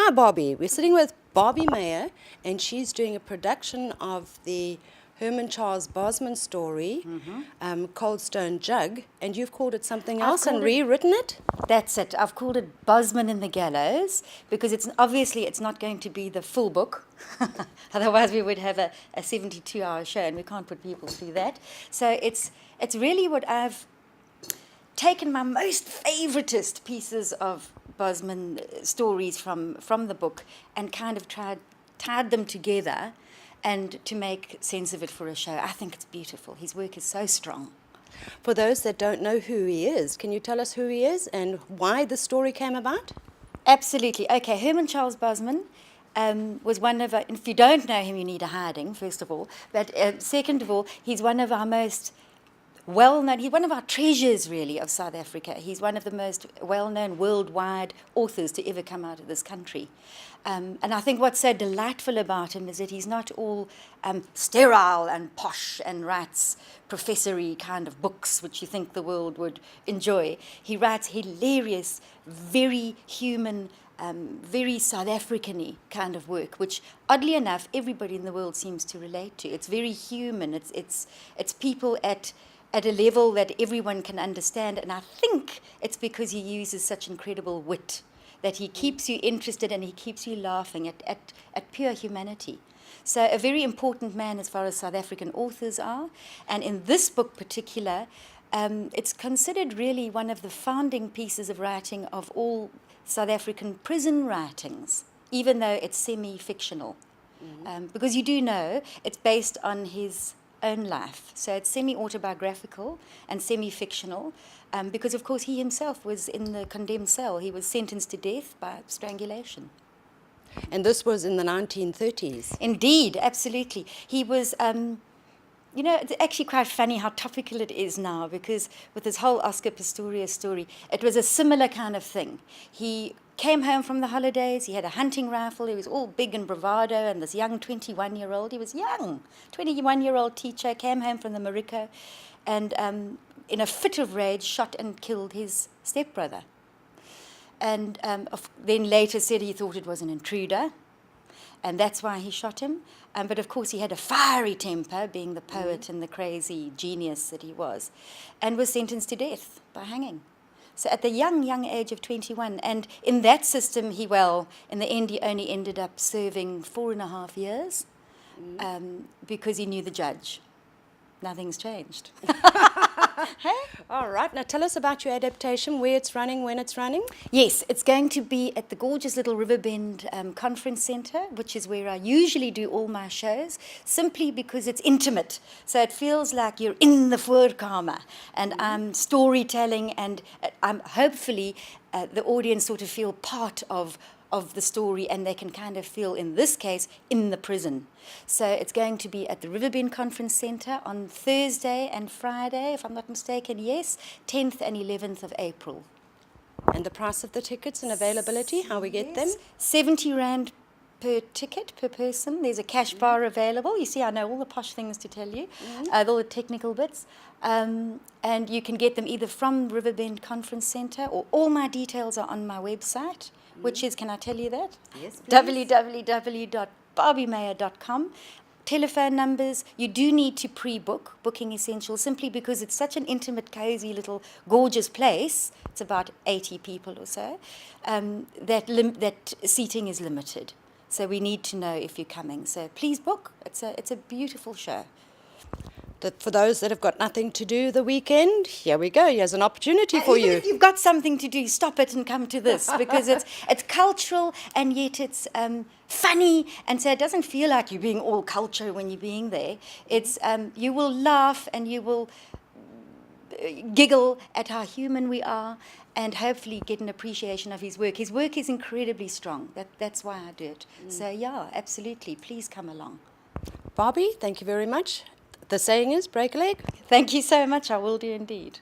Hi, Barbie. We're sitting with Barbie Meyer, and she's doing a production of the Herman Bosman story, Cold Stone Jug, and you've called it something else and rewritten it? That's it. I've called it Bosman in the Gallows because it's not going to be the full book. Otherwise, we would have a 72-hour show, and we can't put people through that. So it's really what I've taken my most favoritist pieces of Bosman stories from the book and kind of tied them together and to make sense of it for a show. I think it's beautiful. His work is so strong. For those that don't know who he is, can you tell us who he is and why the story came about? Absolutely. Okay, Herman Charles Bosman was one of our, if you don't know him, you need a hiding, first of all. But second of all, he's one of our most well-known, he's one of our treasures, really, of South Africa. He's one of the most well-known worldwide authors to ever come out of this country. And I think what's so delightful about him is that he's not all sterile and posh and writes professory kind of books which you think the world would enjoy. He writes hilarious, very human, very South African-y kind of work, which, oddly enough, everybody in the world seems to relate to. It's very human. It's people at a level that everyone can understand, and I think it's because he uses such incredible wit that he keeps you interested and he keeps you laughing at pure humanity. So a very important man as far as South African authors are, and in this book particular, it's considered really one of the founding pieces of writing of all South African prison writings, even though it's semi-fictional. Because you do know it's based on his own life. So it's semi-autobiographical and semi-fictional because, of course, he himself was in the condemned cell. He was sentenced to death by strangulation. And this was in the 1930s? Indeed, absolutely. He was, it's actually quite funny how topical it is now because with this whole Oscar Pistorius story, it was a similar kind of thing. He came home from the holidays, he had a hunting rifle, he was all big and bravado, and this young 21-year-old, he was young, 21-year-old teacher, came home from the Mariko, and in a fit of rage, shot and killed his stepbrother. And then later said he thought it was an intruder, and that's why he shot him. But of course he had a fiery temper, being the poet and the crazy genius that he was, and was sentenced to death by hanging. So at the young age of 21, and in that system, in the end, he only ended up serving 4.5 years because he knew the judge. Nothing's changed. Hey? All right. Now tell us about your adaptation, where it's running, when it's running. Yes, it's going to be at the gorgeous little Riverbend Conference Centre, which is where I usually do all my shows, simply because it's intimate. So it feels like you're in the voorkamer, and I'm storytelling, and I'm hopefully the audience sort of feel part of the story, and they can kind of feel, in this case, in the prison. So it's going to be at the Riverbend Conference Centre on Thursday and Friday, if I'm not mistaken, yes, 10th and 11th of April. And the price of the tickets and availability, how we get them? 70 Rand per ticket, per person. There's a cash bar available. You see, I know all the posh things to tell you, all the technical bits. And you can get them either from Riverbend Conference Centre, or all my details are on my website, which is, can I tell you that? Yes, please. www.barbiemeyer.com. Telephone numbers, you do need to pre-book, booking essential, simply because it's such an intimate, cozy, little, gorgeous place. It's about 80 people or so, that seating is limited. So we need to know if you're coming. So please book. It's a beautiful show. For those that have got nothing to do the weekend, here we go. Here's an opportunity for you. If you've got something to do, stop it and come to this, because it's cultural and yet it's funny, and so it doesn't feel like you're being all culture when you're being there. It's you will laugh and you will giggle at how human we are, and hopefully get an appreciation of his work. His work is incredibly strong. That's why I do it. So yeah, absolutely. Please come along. Barbie, thank you very much. The saying is, break a leg. Thank you so much. I will do indeed.